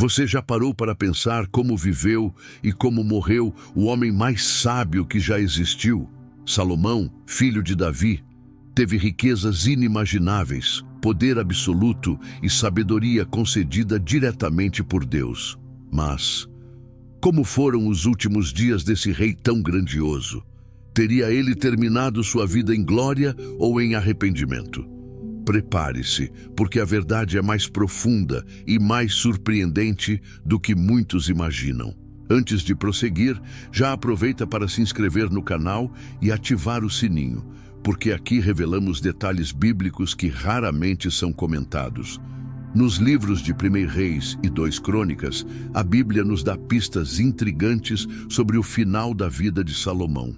Você já parou para pensar como viveu e como morreu o homem mais sábio que já existiu? Salomão, filho de Davi, teve riquezas inimagináveis, poder absoluto e sabedoria concedida diretamente por Deus. Mas como foram os últimos dias desse rei tão grandioso? Teria ele terminado sua vida em glória ou em arrependimento? Prepare-se, porque a verdade é mais profunda e mais surpreendente do que muitos imaginam. Antes de prosseguir, já aproveita para se inscrever no canal e ativar o sininho, porque aqui revelamos detalhes bíblicos que raramente são comentados. Nos livros de 1 Reis e 2 Crônicas, a Bíblia nos dá pistas intrigantes sobre o final da vida de Salomão.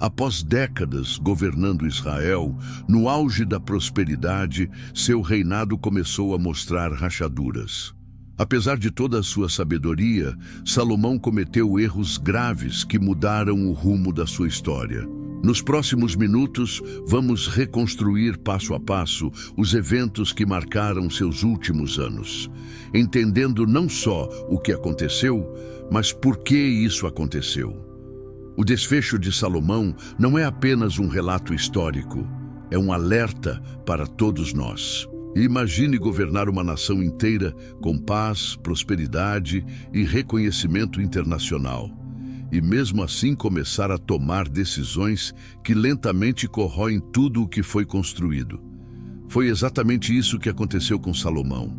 Após décadas governando Israel, no auge da prosperidade, seu reinado começou a mostrar rachaduras. Apesar de toda a sua sabedoria, Salomão cometeu erros graves que mudaram o rumo da sua história. Nos próximos minutos, vamos reconstruir passo a passo os eventos que marcaram seus últimos anos, entendendo não só o que aconteceu, mas por que isso aconteceu. O desfecho de Salomão não é apenas um relato histórico, é um alerta para todos nós. Imagine governar uma nação inteira com paz, prosperidade e reconhecimento internacional. E mesmo assim começar a tomar decisões que lentamente corroem tudo o que foi construído. Foi exatamente isso que aconteceu com Salomão.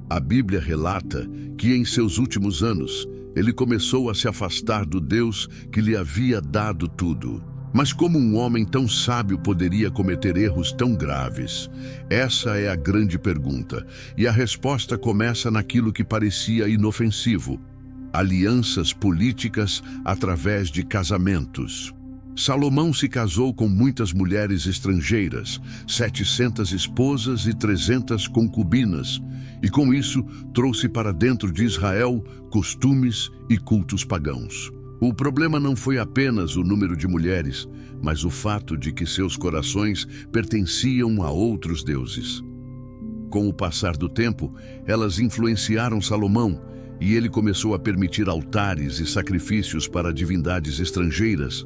A Bíblia relata que em seus últimos anos, ele começou a se afastar do Deus que lhe havia dado tudo. Mas como um homem tão sábio poderia cometer erros tão graves? Essa é a grande pergunta, e a resposta começa naquilo que parecia inofensivo: alianças políticas através de casamentos. Salomão se casou com muitas mulheres estrangeiras, 700 esposas e 300 concubinas, e com isso trouxe para dentro de Israel costumes e cultos pagãos. O problema não foi apenas o número de mulheres, mas o fato de que seus corações pertenciam a outros deuses. Com o passar do tempo, elas influenciaram Salomão, e ele começou a permitir altares e sacrifícios para divindades estrangeiras,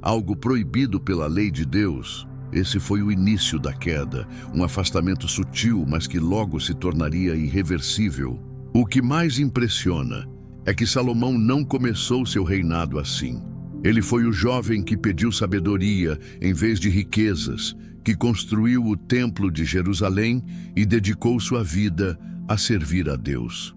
algo proibido pela lei de Deus. Esse foi o início da queda, um afastamento sutil, mas que logo se tornaria irreversível. O que mais impressiona é que Salomão não começou seu reinado assim. Ele foi o jovem que pediu sabedoria em vez de riquezas, que construiu o templo de Jerusalém e dedicou sua vida a servir a Deus.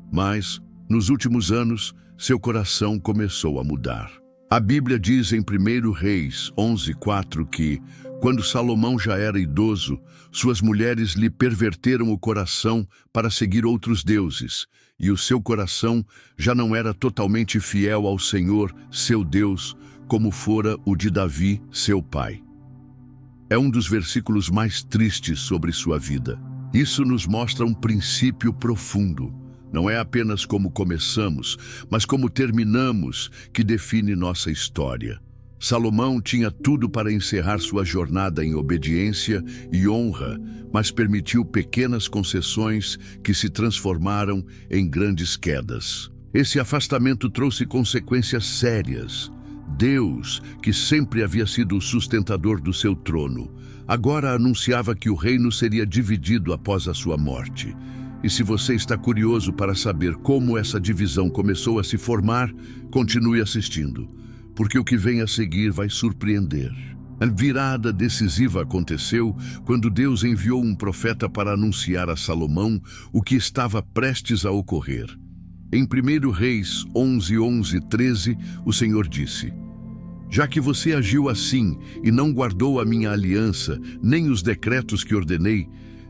Mas, nos últimos anos, seu coração começou a mudar. A Bíblia diz em 1 Reis 11:4 que, quando Salomão já era idoso, suas mulheres lhe perverteram o coração para seguir outros deuses, e o seu coração já não era totalmente fiel ao Senhor, seu Deus, como fora o de Davi, seu pai. É um dos versículos mais tristes sobre sua vida. Isso nos mostra um princípio profundo. Não é apenas como começamos, mas como terminamos que define nossa história. Salomão tinha tudo para encerrar sua jornada em obediência e honra, mas permitiu pequenas concessões que se transformaram em grandes quedas. Esse afastamento trouxe consequências sérias. Deus, que sempre havia sido o sustentador do seu trono, agora anunciava que o reino seria dividido após a sua morte. E se você está curioso para saber como essa divisão começou a se formar, continue assistindo, porque o que vem a seguir vai surpreender. A virada decisiva aconteceu quando Deus enviou um profeta para anunciar a Salomão o que estava prestes a ocorrer. Em 1 Reis 11:13, o Senhor disse: Já que você agiu assim e não guardou a minha aliança, nem os decretos que ordenei,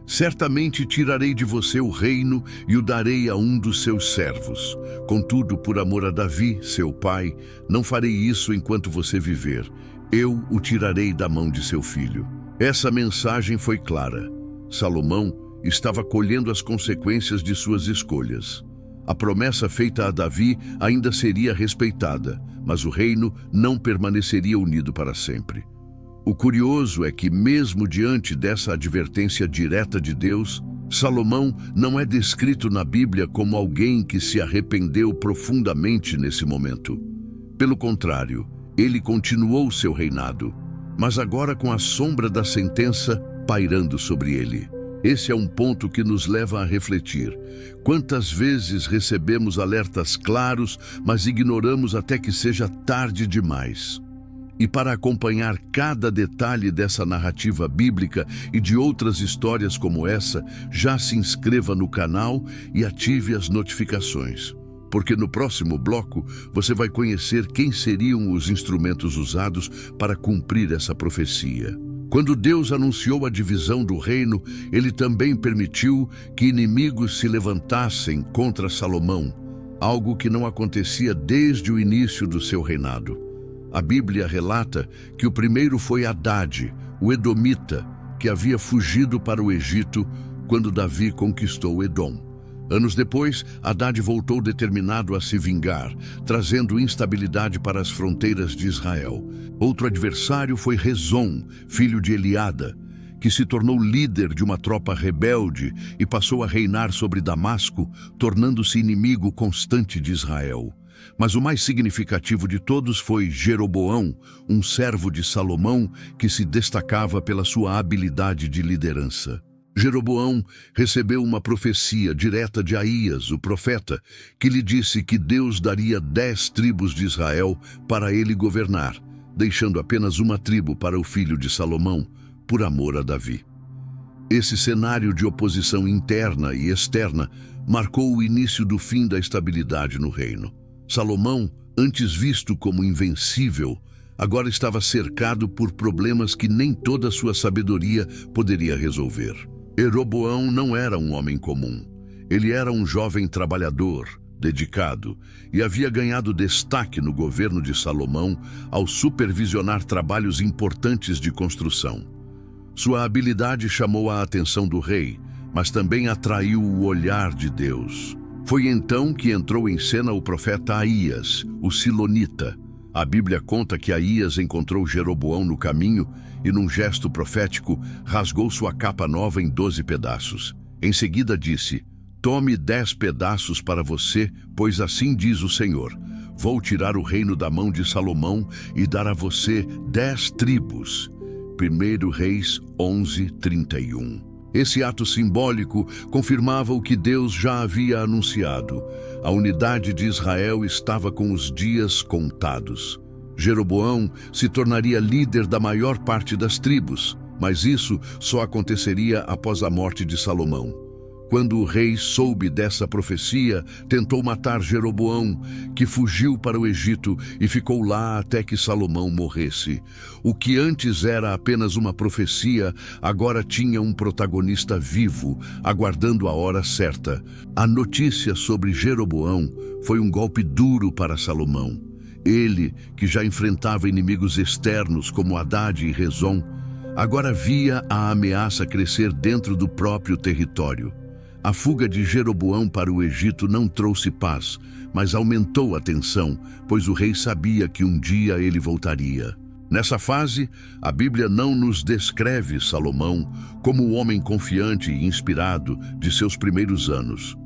certamente tirarei de você o reino e o darei a um dos seus servos. Contudo, por amor a Davi, seu pai, não farei isso enquanto você viver. Eu o tirarei da mão de seu filho. Essa mensagem foi clara. Salomão estava colhendo as consequências de suas escolhas. A promessa feita a Davi ainda seria respeitada, mas o reino não permaneceria unido para sempre. O curioso é que, mesmo diante dessa advertência direta de Deus, Salomão não é descrito na Bíblia como alguém que se arrependeu profundamente nesse momento. Pelo contrário, ele continuou seu reinado, mas agora com a sombra da sentença pairando sobre ele. Esse é um ponto que nos leva a refletir. Quantas vezes recebemos alertas claros, mas ignoramos até que seja tarde demais? E para acompanhar cada detalhe dessa narrativa bíblica e de outras histórias como essa, já se inscreva no canal e ative as notificações. Porque no próximo bloco você vai conhecer quem seriam os instrumentos usados para cumprir essa profecia. Quando Deus anunciou a divisão do reino, ele também permitiu que inimigos se levantassem contra Salomão, algo que não acontecia desde o início do seu reinado. A Bíblia relata que o primeiro foi Hadad, o edomita, que havia fugido para o Egito quando Davi conquistou Edom. Anos depois, Hadad voltou determinado a se vingar, trazendo instabilidade para as fronteiras de Israel. Outro adversário foi Rezon, filho de Eliada, que se tornou líder de uma tropa rebelde e passou a reinar sobre Damasco, tornando-se inimigo constante de Israel. Mas o mais significativo de todos foi Jeroboão, um servo de Salomão que se destacava pela sua habilidade de liderança. Jeroboão recebeu uma profecia direta de Aías, o profeta, que lhe disse que Deus daria 10 tribos de Israel para ele governar, deixando apenas uma tribo para o filho de Salomão, por amor a Davi. Esse cenário de oposição interna e externa marcou o início do fim da estabilidade no reino. Salomão, antes visto como invencível, agora estava cercado por problemas que nem toda sua sabedoria poderia resolver. Jeroboão não era um homem comum. Ele era um jovem trabalhador, dedicado, e havia ganhado destaque no governo de Salomão ao supervisionar trabalhos importantes de construção. Sua habilidade chamou a atenção do rei, mas também atraiu o olhar de Deus. Foi então que entrou em cena o profeta Aías, o silonita. A Bíblia conta que Aías encontrou Jeroboão no caminho e, num gesto profético, rasgou sua capa nova em 12 pedaços. Em seguida disse: "Tome 10 pedaços para você, pois assim diz o Senhor. Vou tirar o reino da mão de Salomão e dar a você 10 tribos." 1 Reis 11:31. Esse ato simbólico confirmava o que Deus já havia anunciado. A unidade de Israel estava com os dias contados. Jeroboão se tornaria líder da maior parte das tribos, mas isso só aconteceria após a morte de Salomão. Quando o rei soube dessa profecia, tentou matar Jeroboão, que fugiu para o Egito e ficou lá até que Salomão morresse. O que antes era apenas uma profecia, agora tinha um protagonista vivo, aguardando a hora certa. A notícia sobre Jeroboão foi um golpe duro para Salomão. Ele, que já enfrentava inimigos externos como Hadad e Rezon, agora via a ameaça crescer dentro do próprio território. A fuga de Jeroboão para o Egito não trouxe paz, mas aumentou a tensão, pois o rei sabia que um dia ele voltaria. Nessa fase, a Bíblia não nos descreve Salomão como o homem confiante e inspirado de seus primeiros anos.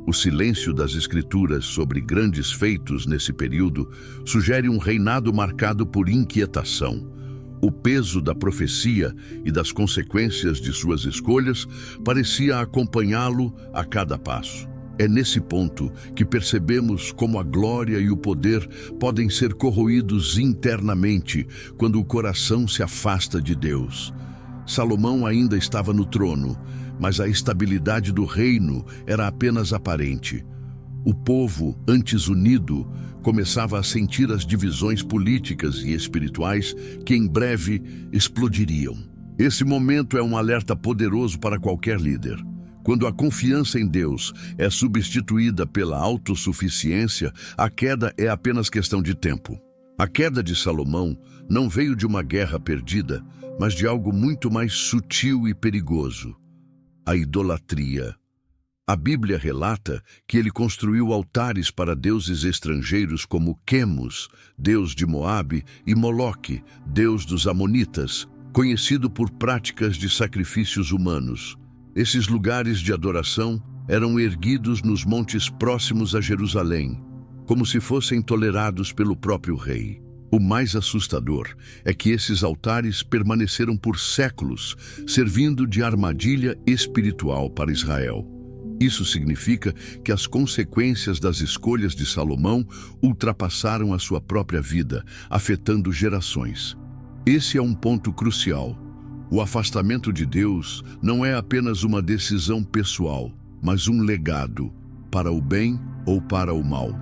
O silêncio das Escrituras sobre grandes feitos nesse período sugere um reinado marcado por inquietação. O peso da profecia e das consequências de suas escolhas parecia acompanhá-lo a cada passo. É nesse ponto que percebemos como a glória e o poder podem ser corroídos internamente quando o coração se afasta de Deus. Salomão ainda estava no trono, mas a estabilidade do reino era apenas aparente. O povo, antes unido, começava a sentir as divisões políticas e espirituais que em breve explodiriam. Esse momento é um alerta poderoso para qualquer líder. Quando a confiança em Deus é substituída pela autossuficiência, a queda é apenas questão de tempo. A queda de Salomão não veio de uma guerra perdida, mas de algo muito mais sutil e perigoso: a idolatria. A Bíblia relata que ele construiu altares para deuses estrangeiros como Quemos, deus de Moabe, e Moloque, deus dos Amonitas, conhecido por práticas de sacrifícios humanos. Esses lugares de adoração eram erguidos nos montes próximos a Jerusalém, como se fossem tolerados pelo próprio rei. O mais assustador é que esses altares permaneceram por séculos, servindo de armadilha espiritual para Israel. Isso significa que as consequências das escolhas de Salomão ultrapassaram a sua própria vida, afetando gerações. Esse é um ponto crucial. O afastamento de Deus não é apenas uma decisão pessoal, mas um legado, para o bem ou para o mal.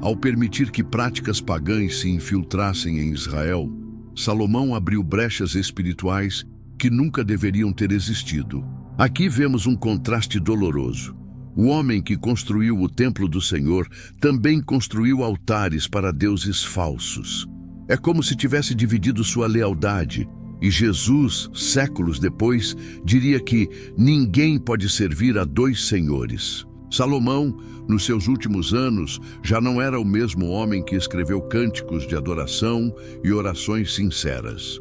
Ao permitir que práticas pagãs se infiltrassem em Israel, Salomão abriu brechas espirituais que nunca deveriam ter existido. Aqui vemos um contraste doloroso. O homem que construiu o templo do Senhor também construiu altares para deuses falsos. É como se tivesse dividido sua lealdade, e Jesus, séculos depois, diria que ninguém pode servir a dois senhores. Salomão, nos seus últimos anos, já não era o mesmo homem que escreveu cânticos de adoração e orações sinceras.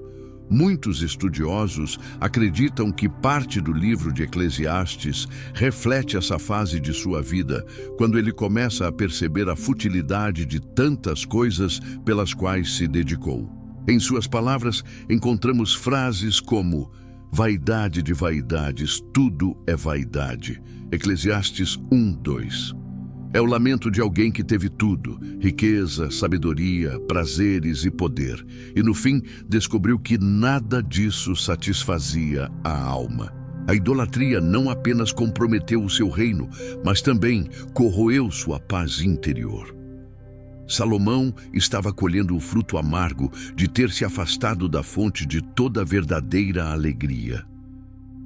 Muitos estudiosos acreditam que parte do livro de Eclesiastes reflete essa fase de sua vida, quando ele começa a perceber a futilidade de tantas coisas pelas quais se dedicou. Em suas palavras, encontramos frases como: vaidade de vaidades, tudo é vaidade. Eclesiastes 1:2. É o lamento de alguém que teve tudo, riqueza, sabedoria, prazeres e poder, e no fim descobriu que nada disso satisfazia a alma. A idolatria não apenas comprometeu o seu reino, mas também corroeu sua paz interior. Salomão estava colhendo o fruto amargo de ter se afastado da fonte de toda verdadeira alegria.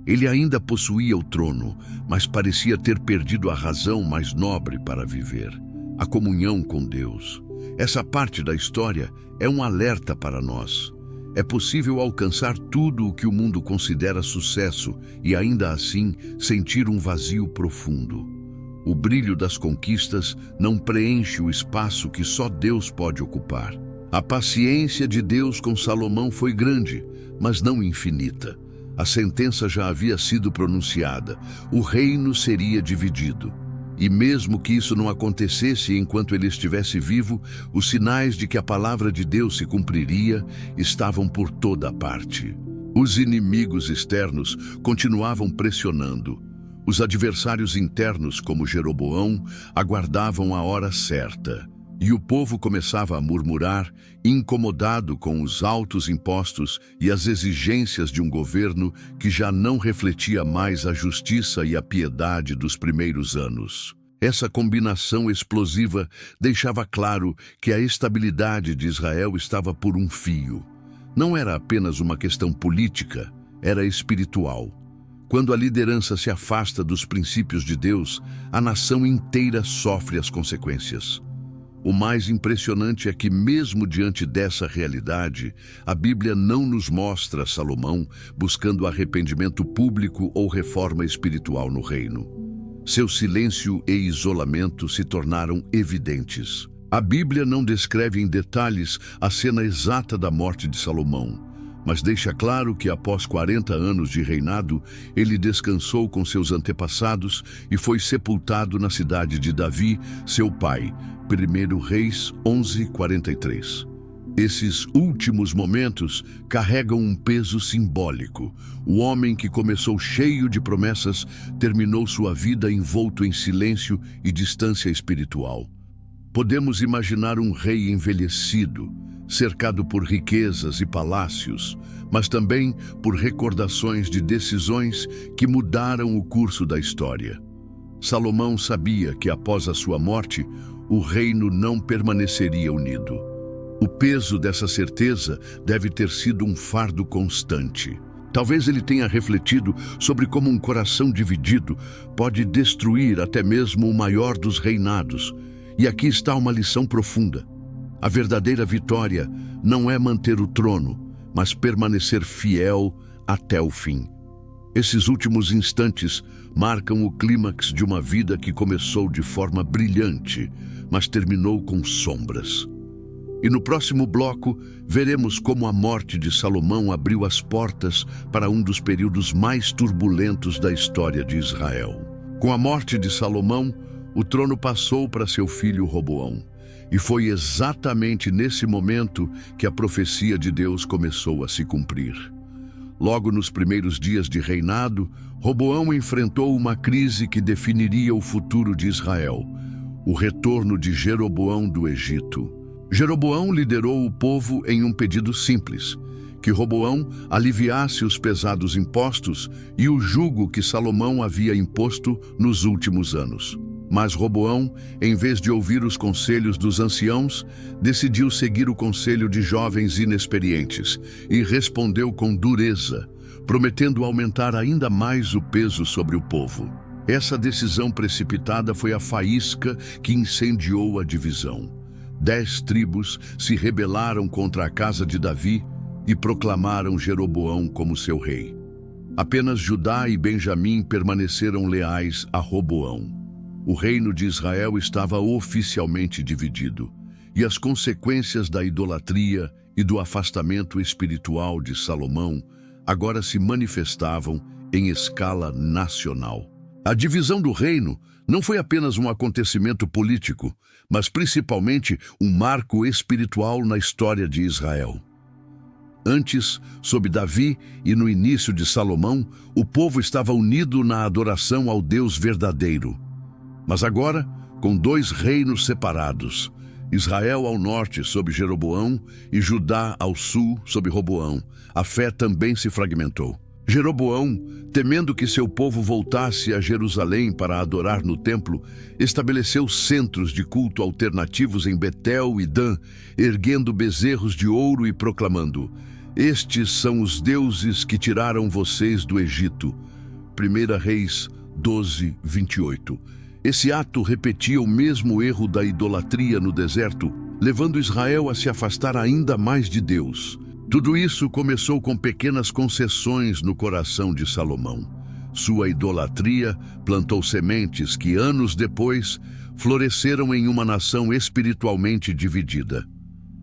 Ele ainda possuía o trono, mas parecia ter perdido a razão mais nobre para viver: a comunhão com Deus. Essa parte da história é um alerta para nós. É possível alcançar tudo o que o mundo considera sucesso e ainda assim sentir um vazio profundo. O brilho das conquistas não preenche o espaço que só Deus pode ocupar. A paciência de Deus com Salomão foi grande, mas não infinita. A sentença já havia sido pronunciada. O reino seria dividido. E mesmo que isso não acontecesse enquanto ele estivesse vivo, os sinais de que a palavra de Deus se cumpriria estavam por toda parte. Os inimigos externos continuavam pressionando. Os adversários internos, como Jeroboão, aguardavam a hora certa. E o povo começava a murmurar, incomodado com os altos impostos e as exigências de um governo que já não refletia mais a justiça e a piedade dos primeiros anos. Essa combinação explosiva deixava claro que a estabilidade de Israel estava por um fio. Não era apenas uma questão política, era espiritual. Quando a liderança se afasta dos princípios de Deus, a nação inteira sofre as consequências. O mais impressionante é que, mesmo diante dessa realidade, a Bíblia não nos mostra Salomão buscando arrependimento público ou reforma espiritual no reino. Seu silêncio e isolamento se tornaram evidentes. A Bíblia não descreve em detalhes a cena exata da morte de Salomão, mas deixa claro que após 40 anos de reinado, ele descansou com seus antepassados e foi sepultado na cidade de Davi, seu pai. 1 Reis 11:43. Esses últimos momentos carregam um peso simbólico. O homem que começou cheio de promessas terminou sua vida envolto em silêncio e distância espiritual. Podemos imaginar um rei envelhecido, cercado por riquezas e palácios, mas também por recordações de decisões que mudaram o curso da história. Salomão sabia que após a sua morte, o reino não permaneceria unido. O peso dessa certeza deve ter sido um fardo constante. Talvez ele tenha refletido sobre como um coração dividido pode destruir até mesmo o maior dos reinados. E aqui está uma lição profunda. A verdadeira vitória não é manter o trono, mas permanecer fiel até o fim. Esses últimos instantes marcam o clímax de uma vida que começou de forma brilhante, mas terminou com sombras. E no próximo bloco, veremos como a morte de Salomão abriu as portas para um dos períodos mais turbulentos da história de Israel. Com a morte de Salomão, o trono passou para seu filho Roboão. E foi exatamente nesse momento que a profecia de Deus começou a se cumprir. Logo nos primeiros dias de reinado, Roboão enfrentou uma crise que definiria o futuro de Israel: o retorno de Jeroboão do Egito. Jeroboão liderou o povo em um pedido simples: que Roboão aliviasse os pesados impostos e o jugo que Salomão havia imposto nos últimos anos. Mas Roboão, em vez de ouvir os conselhos dos anciãos, decidiu seguir o conselho de jovens inexperientes e respondeu com dureza, prometendo aumentar ainda mais o peso sobre o povo. Essa decisão precipitada foi a faísca que incendiou a divisão. 10 tribos se rebelaram contra a casa de Davi e proclamaram Jeroboão como seu rei. Apenas Judá e Benjamim permaneceram leais a Roboão. O reino de Israel estava oficialmente dividido, e as consequências da idolatria e do afastamento espiritual de Salomão agora se manifestavam em escala nacional. A divisão do reino não foi apenas um acontecimento político, mas principalmente um marco espiritual na história de Israel. Antes, sob Davi e no início de Salomão, o povo estava unido na adoração ao Deus verdadeiro. Mas agora, com 2 reinos separados, Israel ao norte sob Jeroboão e Judá ao sul sob Roboão, a fé também se fragmentou. Jeroboão, temendo que seu povo voltasse a Jerusalém para adorar no templo, estabeleceu centros de culto alternativos em Betel e Dan, erguendo bezerros de ouro e proclamando: "Estes são os deuses que tiraram vocês do Egito." 1 Reis 12, 28. Esse ato repetia o mesmo erro da idolatria no deserto, levando Israel a se afastar ainda mais de Deus. Tudo isso começou com pequenas concessões no coração de Salomão. Sua idolatria plantou sementes que, anos depois, floresceram em uma nação espiritualmente dividida.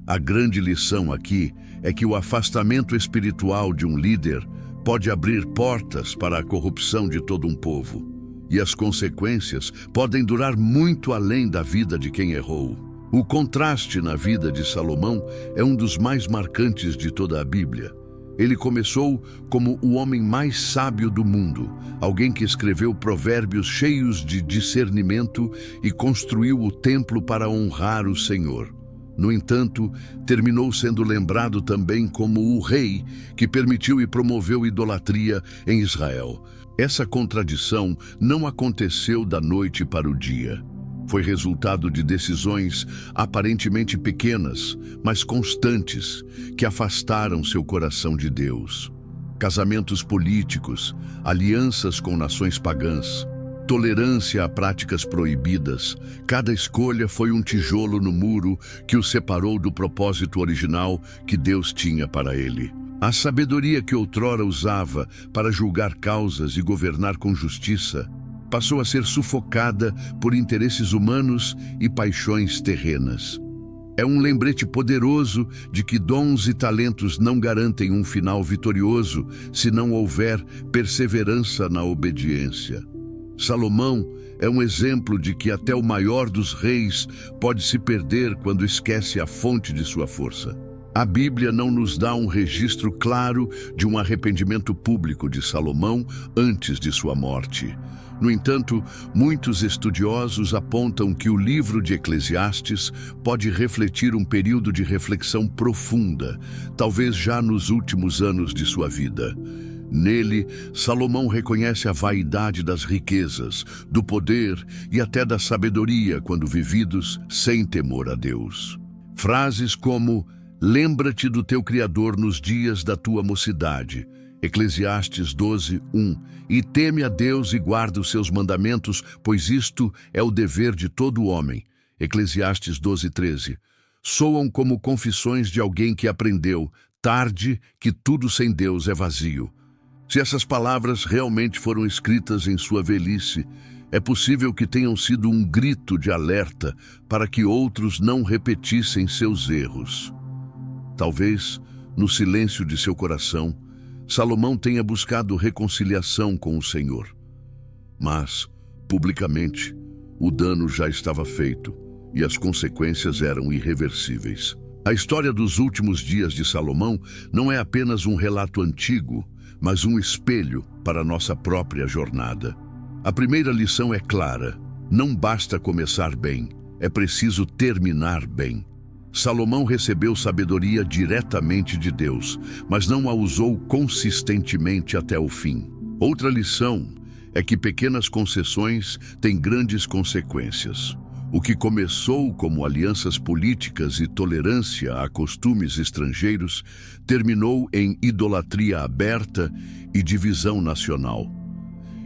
A grande lição aqui é que o afastamento espiritual de um líder pode abrir portas para a corrupção de todo um povo. E as consequências podem durar muito além da vida de quem errou. O contraste na vida de Salomão é um dos mais marcantes de toda a Bíblia. Ele começou como o homem mais sábio do mundo, alguém que escreveu provérbios cheios de discernimento e construiu o templo para honrar o Senhor. No entanto, terminou sendo lembrado também como o rei que permitiu e promoveu idolatria em Israel. Essa contradição não aconteceu da noite para o dia. Foi resultado de decisões aparentemente pequenas, mas constantes, que afastaram seu coração de Deus. Casamentos políticos, alianças com nações pagãs, tolerância a práticas proibidas, cada escolha foi um tijolo no muro que o separou do propósito original que Deus tinha para ele. A sabedoria que outrora usava para julgar causas e governar com justiça passou a ser sufocada por interesses humanos e paixões terrenas. É um lembrete poderoso de que dons e talentos não garantem um final vitorioso se não houver perseverança na obediência. Salomão é um exemplo de que até o maior dos reis pode se perder quando esquece a fonte de sua força. A Bíblia não nos dá um registro claro de um arrependimento público de Salomão antes de sua morte. No entanto, muitos estudiosos apontam que o livro de Eclesiastes pode refletir um período de reflexão profunda, talvez já nos últimos anos de sua vida. Nele, Salomão reconhece a vaidade das riquezas, do poder e até da sabedoria quando vividos sem temor a Deus. Frases como "Lembra-te do teu Criador nos dias da tua mocidade", Eclesiastes 12, 1, "E teme a Deus e guarda os seus mandamentos, pois isto é o dever de todo homem", Eclesiastes 12, 13, soam como confissões de alguém que aprendeu, tarde, que tudo sem Deus é vazio. Se essas palavras realmente foram escritas em sua velhice, É possível que tenham sido um grito de alerta para que outros não repetissem seus erros. Talvez, no silêncio de seu coração, Salomão tenha buscado reconciliação com o Senhor. Mas, publicamente, o dano já estava feito e as consequências eram irreversíveis. A história dos últimos dias de Salomão não é apenas um relato antigo, mas um espelho para a nossa própria jornada. A primeira lição é clara: não basta começar bem, é preciso terminar bem. Salomão recebeu sabedoria diretamente de Deus, mas não a usou consistentemente até o fim. Outra lição é que pequenas concessões têm grandes consequências. O que começou como alianças políticas e tolerância a costumes estrangeiros terminou em idolatria aberta e divisão nacional.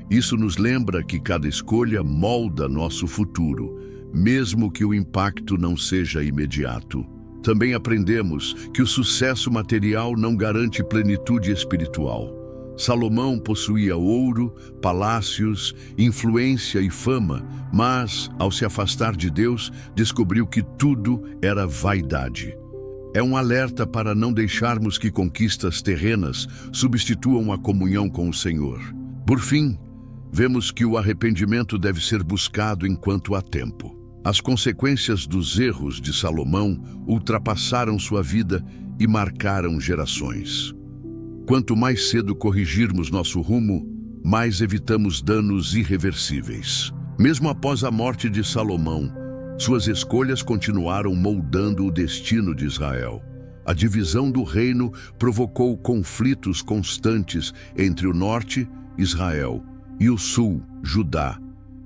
Isso nos lembra que cada escolha molda nosso futuro, mesmo que o impacto não seja imediato. Também aprendemos que o sucesso material não garante plenitude espiritual. Salomão possuía ouro, palácios, influência e fama, mas, ao se afastar de Deus, descobriu que tudo era vaidade. É um alerta para não deixarmos que conquistas terrenas substituam a comunhão com o Senhor. Por fim, vemos que o arrependimento deve ser buscado enquanto há tempo. As consequências dos erros de Salomão ultrapassaram sua vida e marcaram gerações. Quanto mais cedo corrigirmos nosso rumo, mais evitamos danos irreversíveis. Mesmo após a morte de Salomão, suas escolhas continuaram moldando o destino de Israel. A divisão do reino provocou conflitos constantes entre o norte, Israel, e o sul, Judá.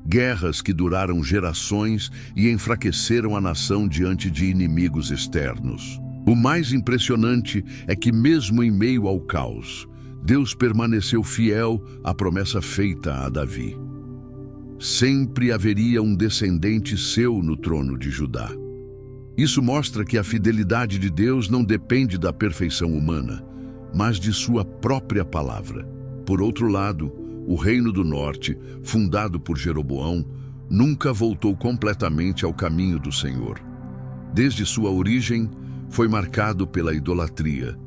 Guerras que duraram gerações e enfraqueceram a nação diante de inimigos externos. O mais impressionante é que, mesmo em meio ao caos, Deus permaneceu fiel à promessa feita a Davi. Sempre haveria um descendente seu no trono de Judá. Isso mostra que a fidelidade de Deus não depende da perfeição humana, mas de sua própria palavra. Por outro lado, o Reino do Norte, fundado por Jeroboão, nunca voltou completamente ao caminho do Senhor. Desde sua origem, foi marcado pela idolatria,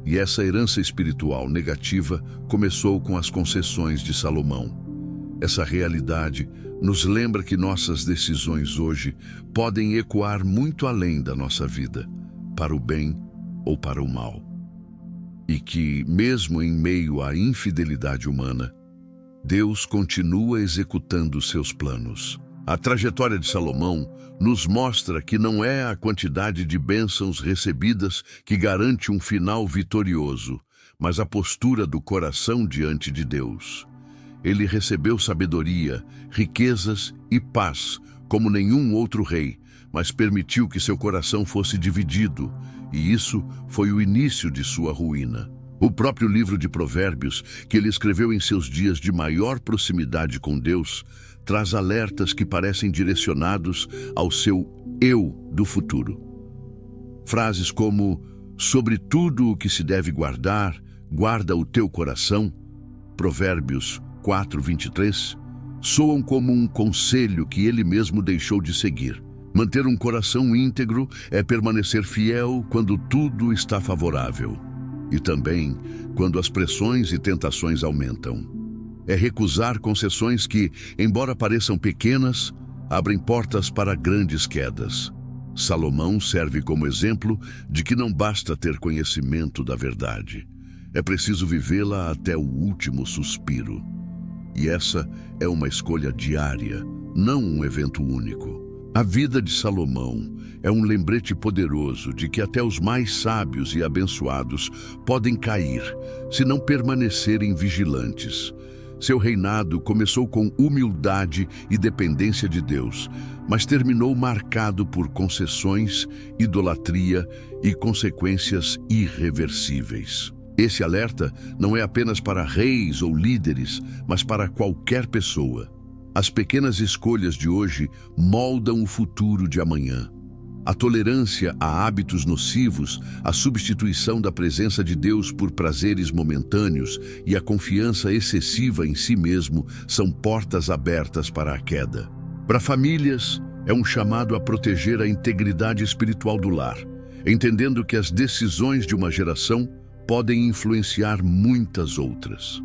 e essa herança espiritual negativa começou com as concessões de Salomão. Essa realidade nos lembra que nossas decisões hoje podem ecoar muito além da nossa vida, para o bem ou para o mal. E que, mesmo em meio à infidelidade humana, Deus continua executando seus planos. A trajetória de Salomão nos mostra que não é a quantidade de bênçãos recebidas que garante um final vitorioso, mas a postura do coração diante de Deus. Ele recebeu sabedoria, riquezas e paz, como nenhum outro rei, mas permitiu que seu coração fosse dividido, e isso foi o início de sua ruína. O próprio livro de Provérbios, que ele escreveu em seus dias de maior proximidade com Deus, traz alertas que parecem direcionados ao seu eu do futuro. Frases como: sobre tudo o que se deve guardar, guarda o teu coração, Provérbios 4:23, soam como um conselho que ele mesmo deixou de seguir. Manter um coração íntegro é permanecer fiel quando tudo está favorável. E também quando as pressões e tentações aumentam. É recusar concessões que, embora pareçam pequenas, abrem portas para grandes quedas. Salomão serve como exemplo de que não basta ter conhecimento da verdade. É preciso vivê-la até o último suspiro. E essa é uma escolha diária, não um evento único. A vida de Salomão é um lembrete poderoso de que até os mais sábios e abençoados podem cair se não permanecerem vigilantes. Seu reinado começou com humildade e dependência de Deus, mas terminou marcado por concessões, idolatria e consequências irreversíveis. Esse alerta não é apenas para reis ou líderes, mas para qualquer pessoa. As pequenas escolhas de hoje moldam o futuro de amanhã. A tolerância a hábitos nocivos, a substituição da presença de Deus por prazeres momentâneos e a confiança excessiva em si mesmo são portas abertas para a queda. Para famílias, é um chamado a proteger a integridade espiritual do lar, entendendo que as decisões de uma geração podem influenciar muitas outras.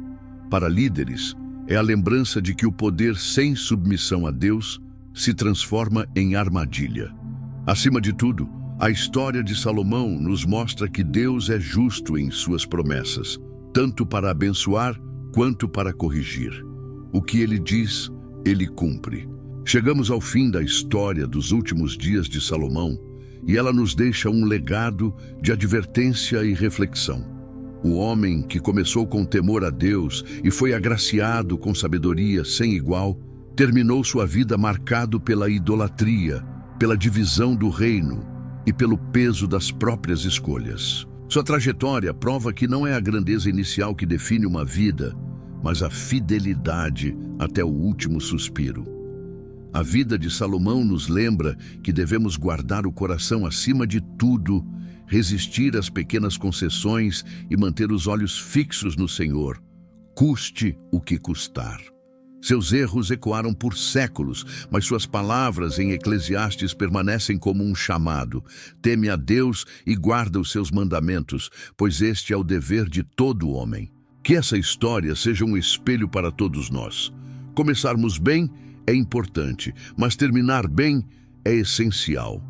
Para líderes, é a lembrança de que o poder sem submissão a Deus se transforma em armadilha. Acima de tudo, a história de Salomão nos mostra que Deus é justo em suas promessas, tanto para abençoar quanto para corrigir. O que ele diz, ele cumpre. Chegamos ao fim da história dos últimos dias de Salomão e ela nos deixa um legado de advertência e reflexão. O homem que começou com temor a Deus e foi agraciado com sabedoria sem igual, terminou sua vida marcado pela idolatria, pela divisão do reino e pelo peso das próprias escolhas. Sua trajetória prova que não é a grandeza inicial que define uma vida, mas a fidelidade até o último suspiro. A vida de Salomão nos lembra que devemos guardar o coração acima de tudo, resistir às pequenas concessões e manter os olhos fixos no Senhor, custe o que custar. Seus erros ecoaram por séculos, mas suas palavras em Eclesiastes permanecem como um chamado. Teme a Deus e guarda os seus mandamentos, pois este é o dever de todo homem. Que essa história seja um espelho para todos nós. Começarmos bem é importante, mas terminar bem é essencial.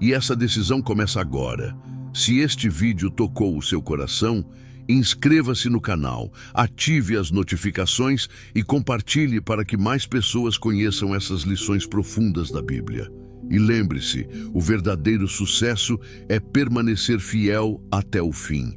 E essa decisão começa agora. Se este vídeo tocou o seu coração, inscreva-se no canal, ative as notificações e compartilhe para que mais pessoas conheçam essas lições profundas da Bíblia. E lembre-se, o verdadeiro sucesso é permanecer fiel até o fim,